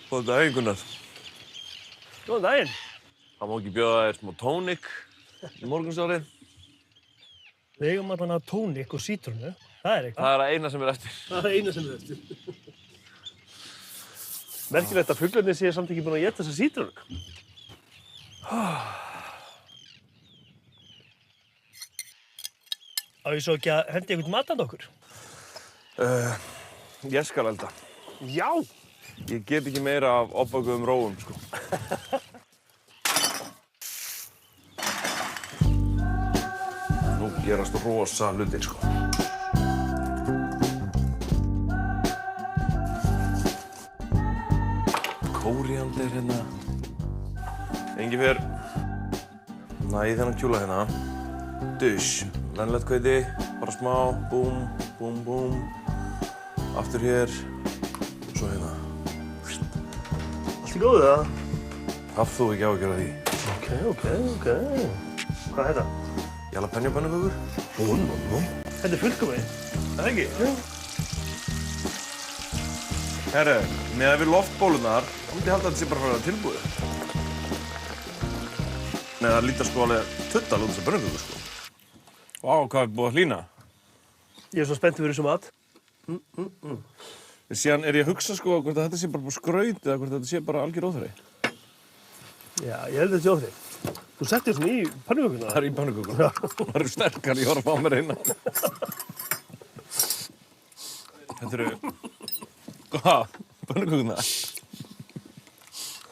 Góðan daginn, Gunnar. Góðan daginn. Það má ekki bjóða þér smá tónik í morgunsárið. Við eigum allan tónik og sítrónu. Það er eitthvað. Það er það eina sem er eftir. Það er eina sem er eftir. Merkilegt að fuglarnir séu samt ekki búin að éta þessa sítrónu. Á ég svo ekki að hendi einhvern mat handa okkur? Ég skal elda. Já! Ég get ekki meira af oppakuðum róum, sko. Nú gerast rosa hlutir, sko. Kóríander hérna. Engifer. Næði þennan kjúla hérna. Dusch. Venlegt hveiti. Bara smá. Búm, búm, búm. Aftur hér. Svo hérna. Allt í góðu, það? Hafð þú ekki áhyggjur af því? Ok. Hvað er þetta? Jalapeno pönnukökur? Nú. Þetta er fullkomið. Það ekki? Já. Herru, með við loftbólunar, þá myndi ég halda að þetta sé bara að vera tilbúið. Nei, það lítar sko alveg tuttal út þessar pönnukökur, sko. Vá, hvað er búið að hlýna? Ég er svo spenntið fyrir þessu mat. Síðan er ég að hugsa sko hvort þetta sé bara skraut eða hvort þetta sé bara algjör óþarfi. Já, ég held að þetta sé óþarfi. Þú settir svona í pönnukökuna. Það er í pönnukökuna. Það eru sterkar, ég horf á mér eina. Þetta eru... Hvað? Pönnukökuna?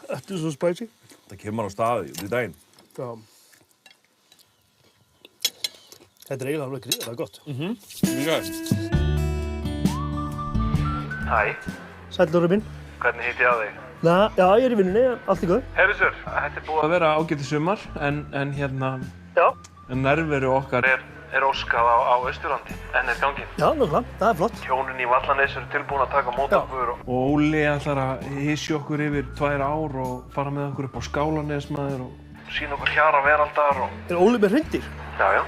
Þetta er svo spicy. Það kemur á staði út í daginn. Já. Þetta er eiginlega alveg gríðarlega gott. Mjög. Hæ, Sæll, Lóri minn. hvernig hitt ég á þig? Já, ég er í vinnunni, allt í góð. Herrisur, þetta er búið að vera ágæti sumar, en hérna, Já. nærveru okkar er óskað á Austurlandi, enn er gangin. Já, nákvæmlega, það er flott. Hjónin í Vallanes eru tilbúin að taka á móti okkur og Óli ætlar að hysja okkur yfir 2 ár og fara með okkur upp á Skálanes maður og sýna okkur hjara veraldar og... Er Óli með hreindýr? Já.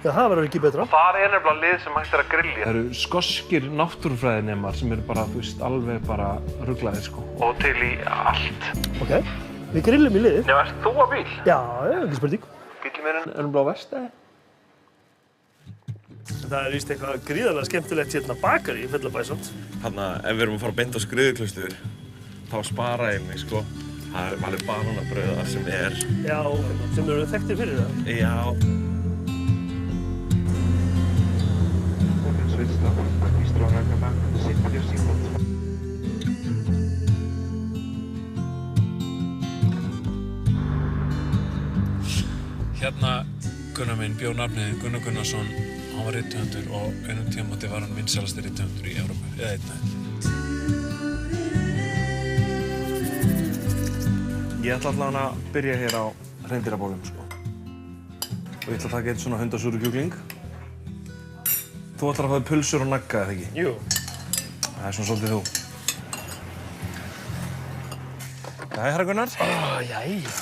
Já, það verður ekki betra. Þar er nefnilega lið sem hægt er að grillja. Það eru skoskir náttúrufræðinemar sem eru bara, þú veist, alveg bara ruglaðir, sko. Og til í allt. Ok, við grillum í liðið. Já, ert þú á bíl? Já, ekki spurning. Bíllinn minn er nefnilega á verkstæði. Það er víst eitthvað gríðarlega skemmtilegt hérna bakari í Fellabæsamt. Þarna, ef við erum að fara beint á skriðuklaustur, þá spara ég mig, sko. Það er alveg bananabrauðar sem er. Já, sem eru þekktir fyrir það. Já. Hérna, Gunnar minn bjó nafnið Gunnar Gunnarsson. Hann var rithöfundur og einum tímamóti var hann vinsælasti rithöfundur í Evrópu, eða einn veginn. Ég ætla allavega að byrja hér á hreindýrabólum, sko. Og ég ætla að taka eitt svona hundasúrukjúkling. Þú ætlar að fá þér pulsur og nagga, eða ekki? Jú. Það er svona svolítið þú. Jæja, herra Gunnar. Jæja.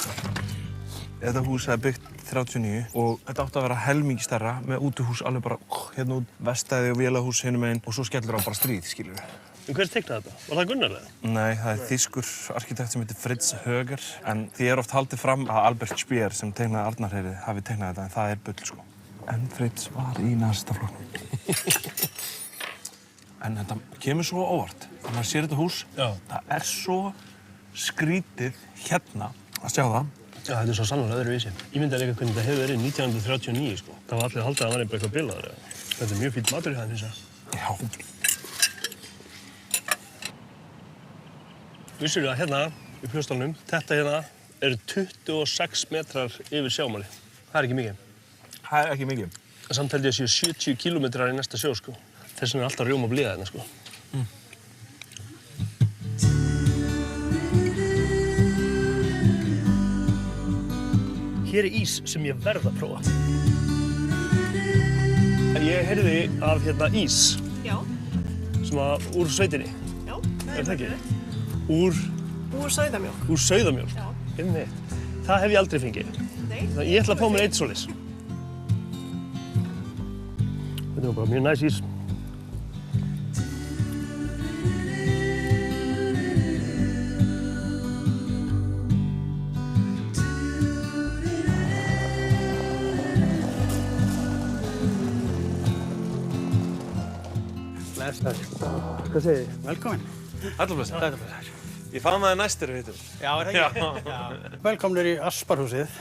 Þetta hús er byggt 39 og þetta átti að vera helmingi stærra með útihús alveg bara hérna út, verkstæði og vélahús hinum meginn og svo skellur á bara stríð, skilur við. En hver teiknaði þetta? Var það Gunnar eða? Nei, það er þýskur arkitekt sem heitir Fritz Höger en því er oft haldið fram að Albert Speer sem teiknaði Arnarhreiðrið hafi teiknað þetta en það er bull, sko. En Fritz var í nasistaflokknum. En þetta kemur svo óvart. Þegar maður sér þetta hús, það er svo skrítið hérna að sjá það. Já, þetta er svo sannlega öðruvísi. Ég myndi að líka hvernig þetta hefur verið 1939, sko. Það var allir að halda að það var eitthvað bilaður. Þetta er mjög fínt matur í það, finnst ég. Já. Vissirðu að hérna, í Fljótsdalnum, þetta hérna eru 26 metrar yfir sjámáli. Það er ekki mikið. Það er ekki mikið. Samt held ég að séu 70 kílómetrar í næsta sjó, sko. Þess vegna er alltaf rjóma blíða hérna, sko. Hér er ís sem ég verð að prófa. Ég heyrði af hérna ís. Já. Sem að úr sveitinni. Já, Er það ekki? Úr sauðamjólk. Úr sauðamjólk? Já. Einmitt. Það hef ég aldrei fengið. Nei. Ég ætla að fá mér eitt svoleiðis. Þetta var bara mjög næs ís. Hvað segir þið? Velkomin. Allar Ég fann það næstur við hittum. Já, er það ekki? Já. Velkomnir í Asparhúsið.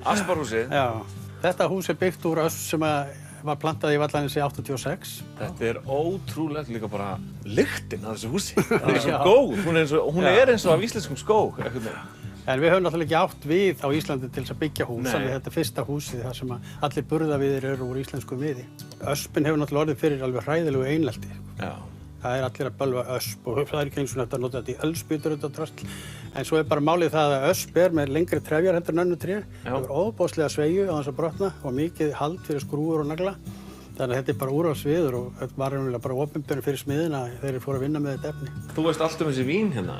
Asparhúsið. Já. Þetta hús er byggt úr ösp sem var plantað í Vallanesi 86. Þetta er ótrúlegt líka bara lyktin af þessu húsi. Það er svo góð. Hún er eins og af íslenskum skóg. En við höfum náttúrulega ekki átt við á Íslandi til þess að byggja hús. Þannig þetta er fyrsta húsið þar sem allir burðaviðir eru úr íslenskum viði. Öspin hefur náttúrulega orðið fyrir alveg hræðilegu einelti. Já. Það er allir að bölva ösp og það er ekki eins og þetta að nota þetta í eldspýtur og drasl. En svo er bara málið það að ösp er með lengri trefjar heldur en önnur tré. Það er ofboðslega sveigju á þess að brotna og mikið hald fyrir skrúfur og nagla. Þannig að þetta er bara úrvalsviður og þetta var raunverulega bara opinberun fyrir smiðina þegar þeir fóru að vinna með þetta efni. Þú veist allt þessi vín hérna?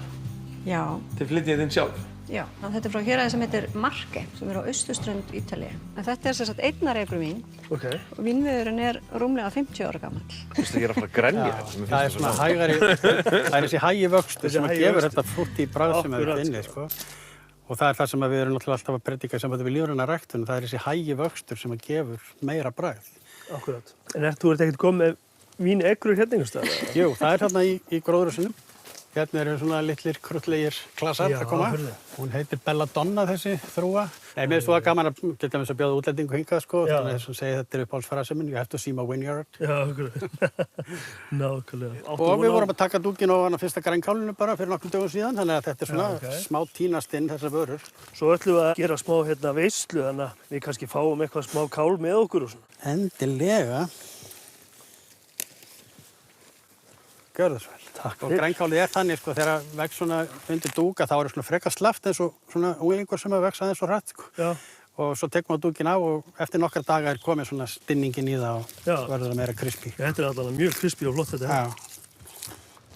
Já. Þið flytjið þinn sjálf? Já, þetta er frá héraði sem heitir Marke, sem er á austurströnd Ítalíu. En þetta er sem sagt eignareykur vín. Ok. Og vínviðurinn er rúmlega 50 ára gamall. Þú veist að ég er að fara að grenja. Það er svona hægari, það er þessi hægi vöxtur sem gefur þetta frútti í bragð sem er inni, sko. Og það er það sem við erum náttúrulega alltaf að predika í sambandi við lífræna ræktun. Það er þessi hægi vöxtur sem gefur meira bragð. Akkurat. En þú ert ekkert komið með vínegrur hérna einhvers staðar? Jú, það er þarna í gróðurhúsinu. Hérna eru svona litlir kruttlegir klasar að koma. Hún heitir Belladonna þessi þrúga. Nei, mér finnst það gaman að til dæmis að bjóða útlendingu hingað, sko. Þannig að þess að segja þetta er uppáhaldsfrasinn minn. You have to see my vineyard. Já, akkurat. Nákvæmlega. Og við vorum að taka dúkinn ofan á fyrsta grænkálinu bara fyrir nokkrum dögum síðan. Þannig að þetta er svona smá tínast inn þessar vörur. Svo ætlum við að gera smá veislu, þannig að við kannski fáum eitthvað smá kál með okkur og svona. Endilega. Gjörðu svo vel. Takk Og grænkálið er þannig, sko, þegar vex svona undir dúka, þá er svona frekar slaft eins og svona unglingur sem vex aðeins svo hratt, sko. Já. Og svo tekum við dúkinn á og eftir nokkra daga er komið svona stinningin í það og verður það meira krispi. Þetta er allavega mjög krispi og flott þetta. Já.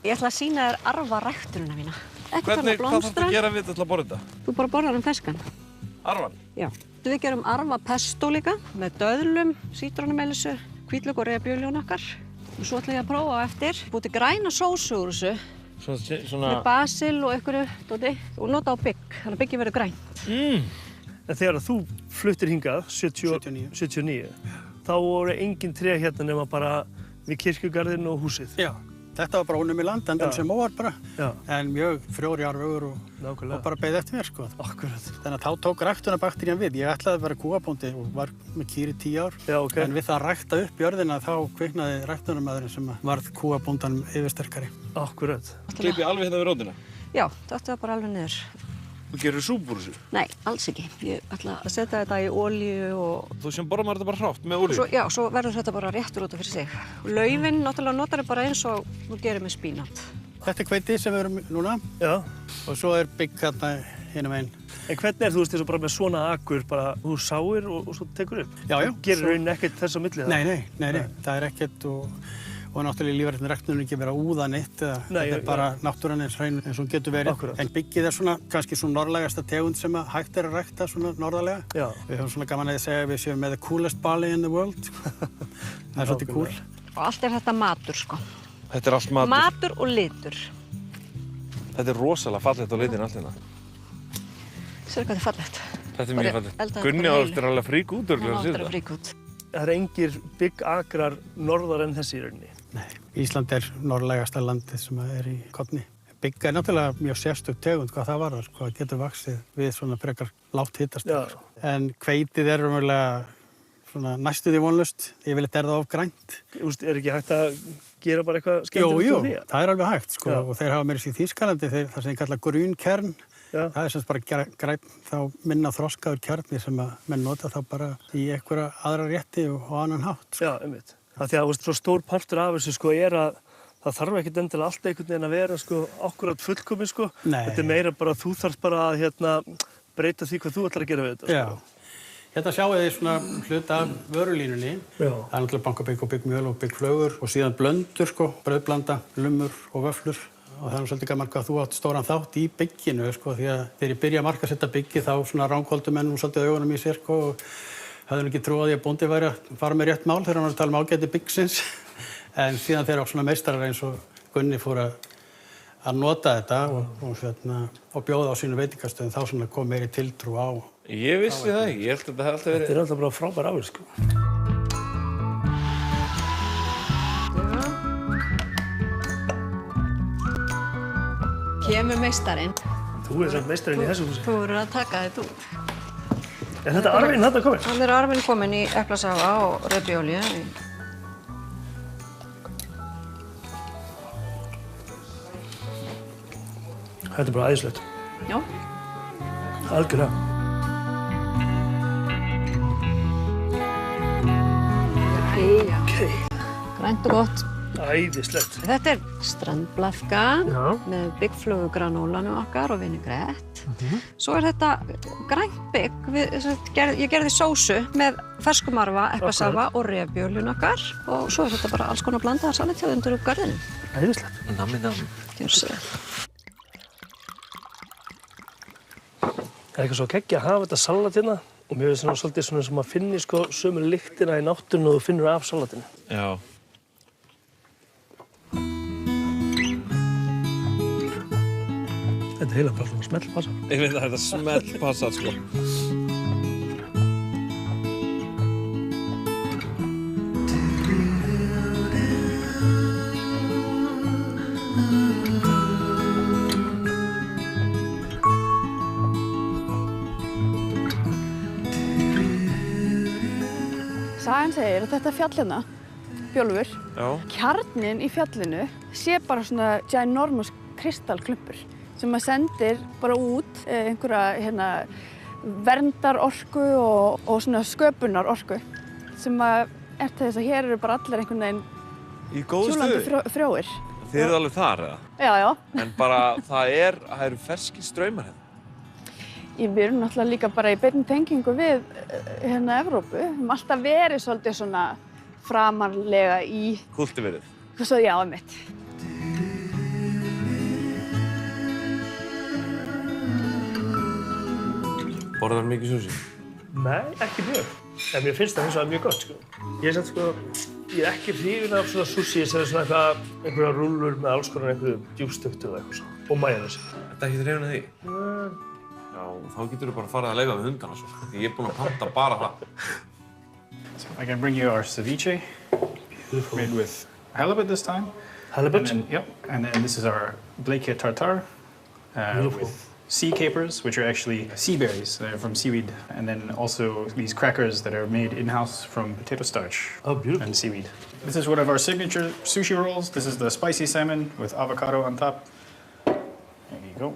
Ég ætla að sýna þér arfaræktunina mína. Hvað þarftu að gera við þetta til að borða þetta? Þú bara borðar ferskan. Arfan? Já. Við gerum arfapesto líka með döðlum, sítrónumelísu, hvítlauk og reyðabjöljónu okkar. Og svo ætla ég að prófa á eftir. Búti græna sósu úr þessu. Svona... Með basil og einhverju dóti. Og nota á bygg, þannig að byggið verður grænt. En þegar þú fluttir hingað, 79, þá voru engin tré hérna nema bara við kirkjugarðinn og húsið. Já. Þetta var bara ónum í land, endan sem óvar bara. Já. En mjög frjór jarðvegur og bara beið eftir mér, sko. Akkurat. Þannig að þá tók ræktunarbakterían við. Ég ætlaði að vera kúabóndi og var með kýr í 10 ár. Já, ok. En við það að rækta upp jörðina þá kviknaði ræktunarmaðurinn sem varð kúabóndanum yfirsterkari. Akkurat. Klippi alveg hérna við rótina? Já, þetta var bara alveg niður. Þú gerir súpu úr þessu? Nei, alls ekki. Ég ætla að setja þetta í olíu og... Þú sem borðar maður þetta bara hrátt með olíu? Já, svo verður þetta bara réttur út af fyrir sig. Og laufin, náttúrulega notar þau bara eins og þú gerir með spínat. Þetta er hveiti sem við erum núna. Já. Og svo er bygg hérna hinum einn. En hvernig er þú veist þessu bara með svona akur, bara þú sáir og svo tekur upp? Já. Gerir raunin ekkert þess á milli það? Nei. Það er ekkert og náttúrulega í lífrænu ræktunum ekki verið að úða neitt. Þetta er bara náttúran eins hrein eins og hún getur verið. Akkurat. En byggið er svona kannski svona norðlægasta tegund sem hægt er að rækta svona norðarlega. Já. Við höfum svona gaman að segja að við séum með the coolest barley in the world. Það er svolítið cool. Og allt er þetta matur, sko. Þetta er allt matur? Matur og litur. Þetta er rosalega fallegt á litin allt hérna. Sérðu hvað þetta er fallegt? Þetta er mjög fallegt. Gunni á eftir alveg frík út örgulega Það er engir byggagrar norðar en þessi í rauninni. Nei, Ísland er norðlægasta landið sem er í korni. Bygg er náttúrulega mjög sérstök tegund hvað það varðar, hvað getur vaxið við svona frekar lágt hitastig. En hveitið er raunverulega svona næstu því vonlaust, yfirleitt er það of grænt. Þú veist, er ekki hægt að gera bara eitthvað skemmtilegt úr því? Jú, það er alveg hægt, sko, og þeir hafa meira sér í Þýskalandi, það sem þeir kalla grünkern. Það er semst bara græn þá minna þroskaður kjarni sem að menn nota þá bara í einhverja aðra rétti og annan hátt. Já, einmitt. Það því að svo stór partur af þessu sko er að það þarf ekkert endilega alltaf einhvern veginn að vera sko akkúrat fullkomið sko. Nei. Þetta er meira bara að þú þarf bara að breyta því hvað þú ætlar að gera við þetta. Já. Hérna sjáu þið svona hluta af vörulínunni. Já. Það er náttúrulega bankabygg og byggmjöl og byggflögur og síðan blöndur sko, brauðblanda, lumur og vöflur. Og það er svolítið gaman hvað þú átt stóran þátt í bygginu, sko, því að þegar ég byrja að markaðsetta byggi þá svona ránkóldu menn svolítið augunum í sér, sko, og höfðu ekki trúið að bóndi væri að fara með rétt mál þegar hann var að tala ágæti byggsins. En síðan þegar svona meistarar eins og Gunni fór að nota þetta og bjóða á sínu veitingastöðum, þá svona kom meiri tiltrú á. Ég vissi það ekki, ég held að þetta hefði alltaf verið... Þetta er alltaf bara frábær afurð, sko. kemur meistarinn. Þú er samt meistarinn í þessu húsi. Þú verður að taka þetta út. Er þetta arfinn þarna komin? Hann er arfinn kominn í eplasafa og rauðbjólju. Þetta er bara æðislegt. Já. Algjörlega. Ok. Grænt og gott. Æðislegt. Þetta er strandblafka Já. með byggflugugranólanu okkar og vinaigrett. Svo er þetta grænt bygg. Ég gerði sósu með ferskumarfa, eplasafa og rauðbjólju okkar. Og svo er þetta bara alls konar blandaðar salatþjóðundur úr garðinum. Æðislegt. Nammi. Gjörðu svo vel. Það er eitthvað svo geggja að hafa þetta salat hérna og mér finnst svolítið svona sem að finni sko sömu lyktina í náttúrunni og þú finnur af salatinu. Já. Þetta er heila bara svona smellpassa. Ég veit að þetta smellpassa, sko. Sagan segir að þetta fjall hérna, Bjólfur, kjarninn í fjallinu sé bara svona ginormous kristallklumpur sem að sendir bara út einhverja verndarorku og svona sköpunarorku sem að er til þess að hér eru bara allir einhvern veginn Í góðu hjúlandi stuði. frjóir. Þið eru alveg þar, eða? Já, já. En bara, það eru ferskir straumar hérna. Við erum náttúrulega líka bara í beinni tengingu við Evrópu. Við höfum alltaf verið svolítið svona framarlega í... Kultiverið. Svo, já, einmitt. Borðar mikið sushi? Nei, ekki mjög. En mér finnst það hins vegar mjög gott, sko. Ég er ekki hrifinn af svona sushi sem er svona einhverja rúllur með alls konar einhverju djúpstöktu og eitthvað svona. Og majónesi. Þetta er ekki hrifinn af því? Já, þá getur þú bara farið að leifa við hundana svo. Því ég er búinn að panta bara það. So I can bring you our ceviche. Beautiful. Made with halibut this time. Halibut? And then this is our Blakea tartare. With sea capers, which are actually sea berries. They're from seaweed. And then also these crackers that are made in-house from potato starch. Oh, beautiful. And seaweed. This is one of our signature sushi rolls. This is the spicy salmon with avocado on top. There you go.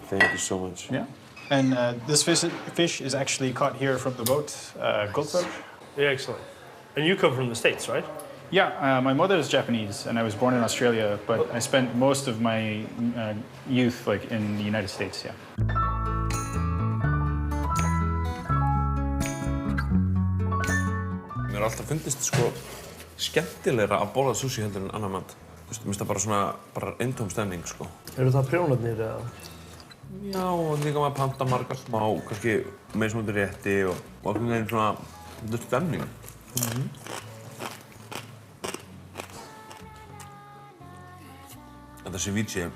Thank you so much. Yeah. And this fish is actually caught here from the boat, goldfish. Yeah, excellent. And you come from the States, right? Yeah, my mother is Japanese, and I was born in Australia, but I spent most of my youth in the United States, yeah. Mér har alltaf fundist skemmtilegra að borða sushi heldur en annan mat. Mér finnst það bara eintóm stemning, sko. Eru það prjónarnir eða? Já, og líka maður panta margar smá, kannski meðsmöndur rétti og einhvern veginn svona, þetta er stemning. Þetta ceviche,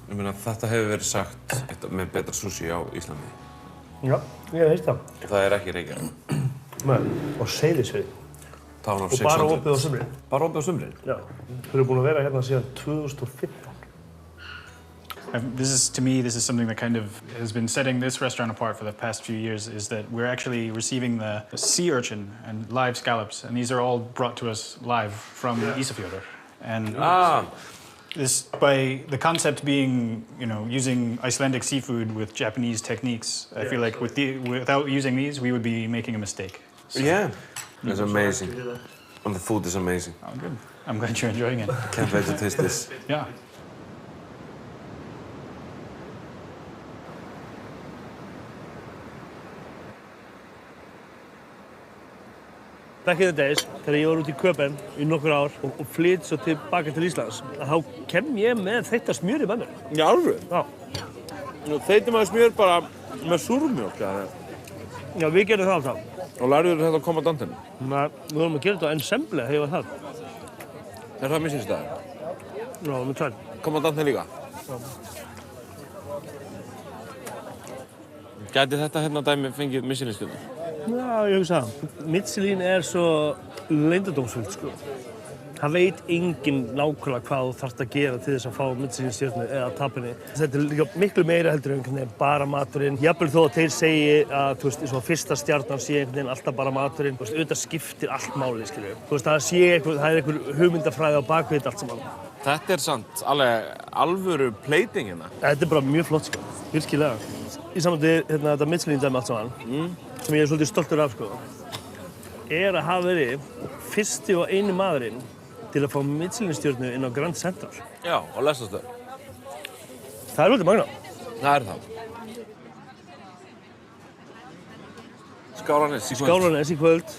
Ég meina, þetta hefur verið sagt með betra sushi á Íslandi. Já, ég veist það. Það er ekki Reykjavík. Nei, og Seyðisfirði. Og bara opið á sumrin. Bara opið á sumrin? Já. Þau eru búin að vera hérna síðan 2015. To me, this is something that kind of has been setting this restaurant apart for the past few years, is that we're actually receiving the sea urchin and live scallops, and these are all brought to us live from Ísafjörður. And this, by the concept being, using Icelandic seafood with Japanese techniques, I feel like without using these, we would be making a mistake. So, yeah, it's amazing. And the food is amazing. Oh, good. I'm glad you're enjoying it. Can't wait to taste this. Yeah. Back in the days, þegar ég var út í Köben í nokkur ár og flyt svo tilbaka til Íslands, þá kem ég með þetta smjöri með mér. Í alvöru? Já. Þeytir maður smjör bara með súrmjólk, eða? Já, við gerum það alltaf. Og lærður þetta á kommandantinu? Nei, við vorum að gera þetta á ensemble þegar ég var þar. Er það missinstaðar? Já, með tvær. Kommandantinu líka? Já. Gæti þetta hérna dæmi fengið missilinstjörnu? Já, ég hugsa það. Michelin svo leyndardómsfullt, sko. Það veit enginn nákvæmlega hvað þú þarft að gera til þess að fá Michelin-stjörnu eða tapa henni. Þetta líka miklu meira heldur en bara maturinn. Jafnvel þó að þeir segi að, þú veist, svo fyrsta stjarnan sé einhvern veginn alltaf bara maturinn. Þú veist, auðvitað skiptir allt máli, skilur við. Þú veist, það er einhver hugmyndafræði á bakvið allt saman. Þetta samt alvöru plating hérna. Þetta bara mjög flott, sko. Virkilega. Í samvændi þetta Michelin-dæmi allt saman, sem ég svolítið stoltur af, sko, að hafa verið fyrsti og eini maðurinn til að fá Michelin-stjörnu inn á Grand Central. Já, á Lestarstöð. Það er svolítið magnað. Það er það. Skálanes í kvöld. Skálanes í kvöld.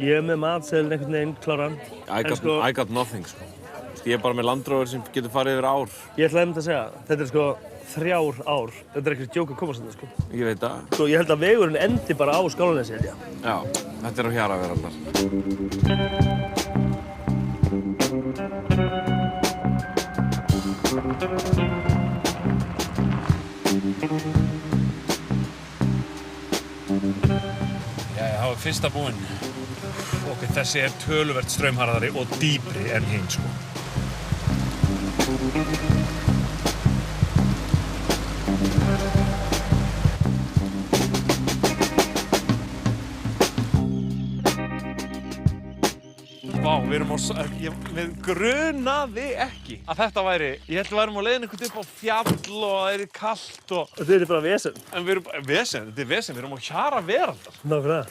Ég með matseðilinn einhvern veginn kláran. I got nothing, sko. Ég er bara með Land Rover sem getur farið yfir ár. Ég ætlaði að segja, þetta er 3 ár. Þetta er ekkert djók að komast þetta, sko. Ég veit það. Svo ég held að vegurinn endi bara á Skálanesi, held ég. Já, þetta er á Hjaraveraldar. Jæja, það var fyrsta búinn. Ok, þessi er töluvert straumharðari og dýpri en hinn, sko. Vá, við grunaði ekki að þetta væri, ég held að við værum á leiðin einhvern upp á fjall og það er kalt og... Þetta er bara vesen. En við erum, þetta er vesen, við erum á Hjaraveraldar. Nákvæmlega.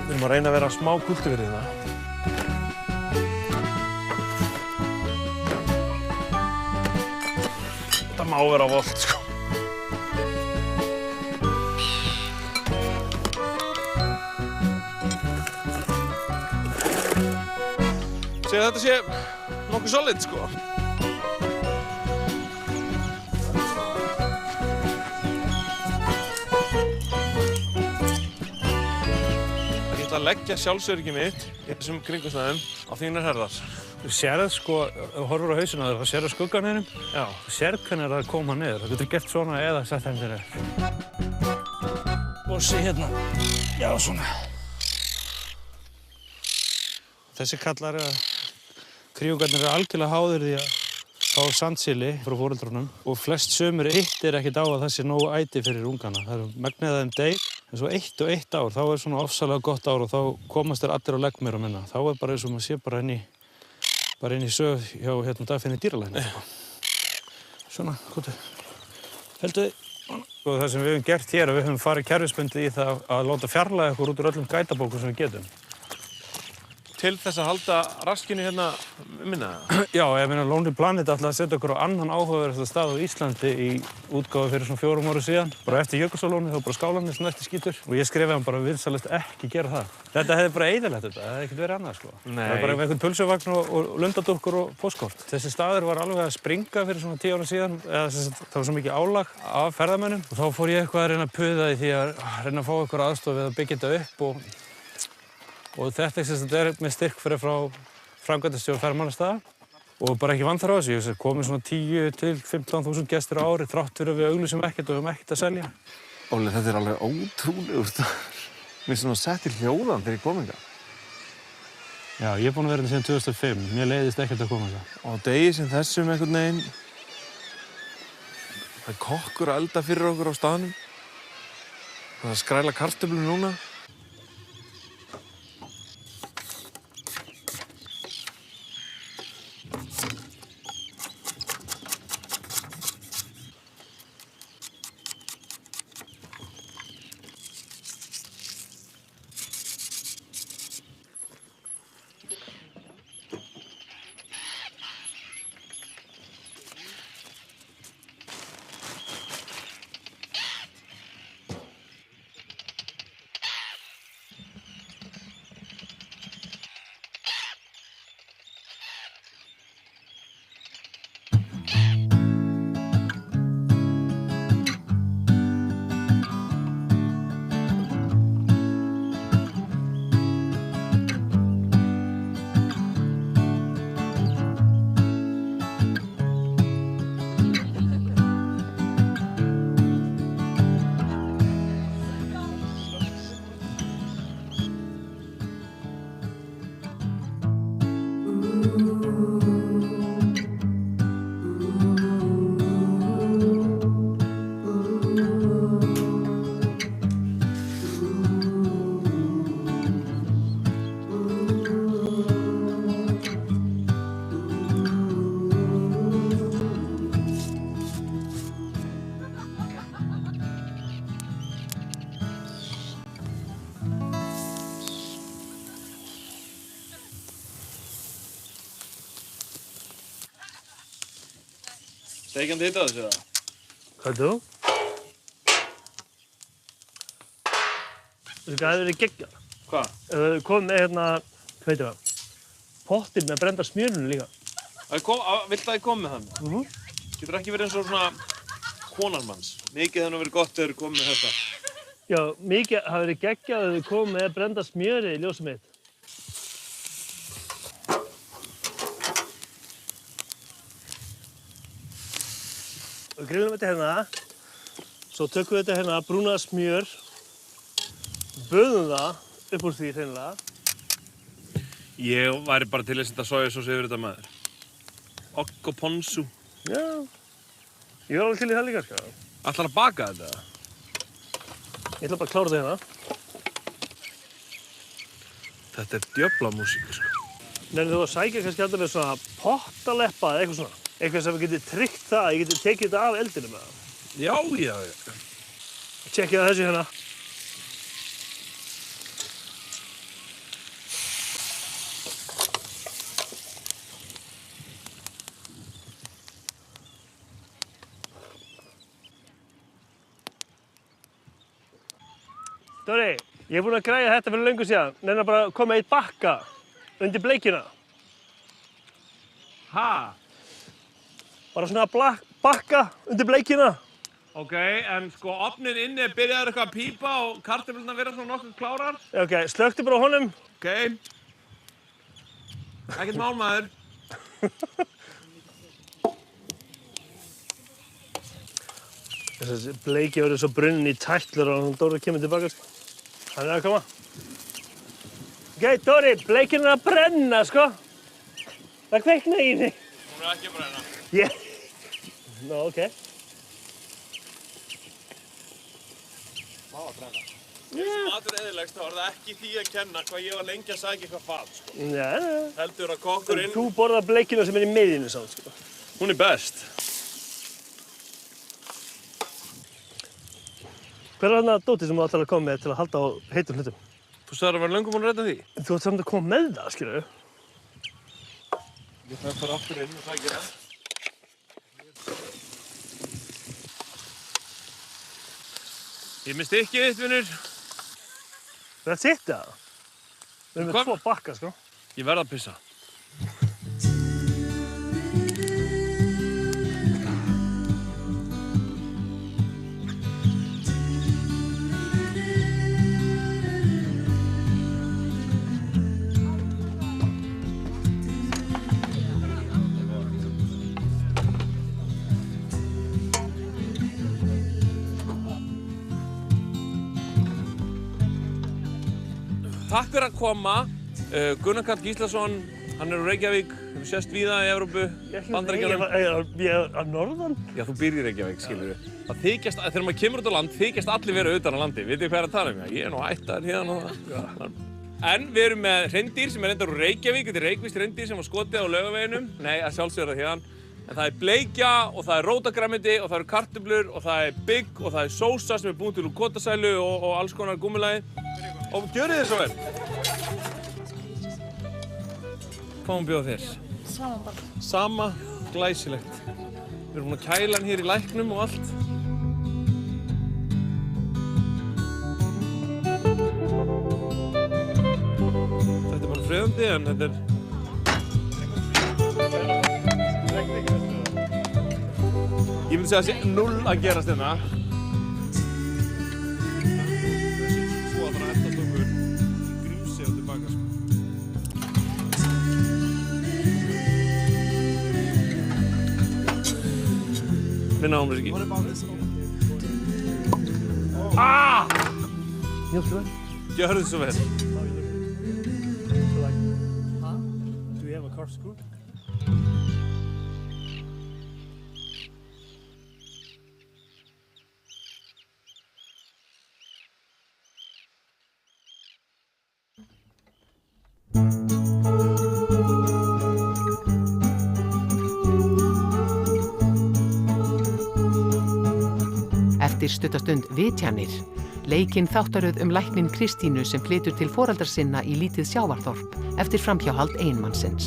Við erum að reyna að vera smá kulturverið það. Það má vera volt, sko. Segðu þetta sé nokkuð solid, sko. Ég ætla að leggja sjálfsöryggi mitt í þessum kringumstæðum á þínar herðar. Þú sérð sko, ef þú horfur á hausinn á þér, þá sérðu skuggan hinum. Já. Þú sérð hvernig það er að koma niður. Það getur gert svona eða sett hendur upp. Bossi hérna. Já, svona. Þessi kallar kríungarnir eru algjörlega háðir því að fá sandsíli frá foreldrunum og flest sömur hittir ekkert á að það sé nógu æti fyrir ungana. Það eru megnið að þeim deyr. En svo 1 og 1 ár, þá er svona ofsalega gott ár og þá komast þeir allir á legg meira og minna. Þá er bara eins og maður sé bara inn í sög hjá Dagfinni dýralækni. Svona, góðu. Heldur þið. Og það sem við höfum gert hér, við höfum farið kerfisbundið í það að láta fjarlægja okkur út úr öllum gætabókum sem við getum. Til þess að halda raskinu hérna minna? Já, ég meina Lonely Planet ætlaði að setja okkur á annan áhugaverðasta stað á Íslandi í útgáfu fyrir svona 4 árum síðan. Bara eftir Jökulsárlónið, þá bara Skálanes næsti skítur. Og ég skrifaði hann bara vinsalegt ekki gera það. Þetta hefði bara eyðilegt þetta, það hefði ekkert verið annað, sko. Nei. Það var bara einhvern pulsuvagn og lundadúkkur og póstkort. Þessi staður var alveg að springa fyrir svona 10 árum síðan. Það var svo mikið álag af ferðamönnum. Og þá fór ég eitthvað að reyna að puða í því að reyna að fá ykkur aðstoð við að byggja þetta upp og þetta er með styrk fyrir frá framkvæmdastjórn ferðamannastaða og bara ekki vanþörf á þessu. Ég komið svona 10 til 15.000 gestir á ári þrátt fyrir að við auglýsum ekkert og höfum ekkert að selja. Óli, þetta er alveg ótrúlegur staður. Mér er svona sett í hljóðan þegar ég kom hingað. Já, ég er búinn að vera hérna síðan 2005. Mér leiðist ekkert að koma hingað. Á degi sem þessum einhvern veginn, það er kokkur að elda fyrir okkur á staðnum. Það er að skræla kartöflur núna. Steikjandi hitt á þessu eða? Hvað er þú? Þessu hvað hefur verið geggjað? Hvað? Komið með hérna, hvað heitir það? Pottir með brenda smjörinu líka. Viltu að ég kom með það? Getur ekki verið eins og svona konarmanns. Mikið hefði nú verið gott þegar þú komið með þetta. Já, mikið hafi verið geggjað að þau komið með brenda smjöri í ljósið mitt. Við grillum þetta hérna, svo tökum við þetta hérna brúnað smjör, böðum það upp úr því hreinlega. Ég væri bara til að setja sojasósu yfir þetta maður. Okk og ponsu. Já, ég var alveg til í það líka, sko. Ætlar að baka þetta? Ég ætla bara að klára þetta hérna. Þetta er djöflamúsík, sko. Nefnir þú að sækja kannski alltaf með svona pottaleppa eða eitthvað svona? Eitthvað sem getur tryggt það, ég getur tekið þetta af eldinu með það. Já. Tjekkið það þessu hérna. Dóri, ég er búinn að græja þetta fyrir löngu síðan. Nefnir bara að koma eitt bakka undir bleikjuna. Ha? Bara svona bakka undir bleikjuna. Ok, en sko ofnin inni byrjaður eitthvað að pípa og kartöflurnar vera svona nokkuð klárar. Ok, slökktu bara á honum. Ok. Ekkert mál maður. Þessi bleiki verður svo brunnin í tætlur og Dóri kemur tilbaka. Hann er að koma. Ok, Dóri, bleikinn er að brenna, sko. Það kveiknaði í henni. Hún er ekki að brenna. Nó, ok. Það var að brenna. Þessi matur eðilegst, þá er það ekki því að kenna hvað ég var lengi að sækja eitthvað fat, sko. Já. Heldur að kokkurinn... Þú borðar bleikina sem er í miðjunni, samt, sko. Hún er best. Hver er þarna dótið sem þú ætlar að koma með til að halda á heitum hlutum? Þú sagðir að vera löngum búin að redda því? Þú ætlar samt að koma með það, skilurðu. Ég þarf bara aftur inn og sækja það. Ég með stykkið þitt, vinnur. That's it, það. Við erum með 2 bakka, sko. Ég verð að pissa. Takk fyrir að koma. Gunnar Karl Gíslason, hann er úr Reykjavík, hefur sést víða í Evrópu, Bandaríkjunum. Ég er að norðan. Já, þú býrð í Reykjavík, skilur við. Það þykjast, þegar maður kemur út á land, þykjast allir vera utan á landi. Vitið hvað er að tala um? Ég er nú ættaður hérna og það. En við erum með hreindýr sem er reyndar úr Reykjavík. Þetta er reykvískt hreindýr sem var skotið á Laugaveginum. Nei, að sjálfsögðu það hérna. En það er bleikja og það er rótagræmiti og það eru kartöflur og það er bygg og það er sósa sem er búin til úr kotasælu og alls konar gúmmulagi. Og gjörið þið svo vel. Hvað má bjóða þér? Sama bara. Sama, glæsilegt. Við erum búin að kæla hann hér í læknum og allt. Þetta er bara fröðandi en þetta er... Ég myndi segja að það sé 0 að gerast hérna. Svo að það er eftir okkur grímsi og tilbaka, sko. Við náum þessu ekki. Gjörðu þið svo vel. Do you have a car screw? Eftir stuttastund Vitjanir, leikinn þáttaröð læknin Kristínu sem flytur til foreldra sinna í lítið sjávarþorp eftir framhjáhald eiginmannsins.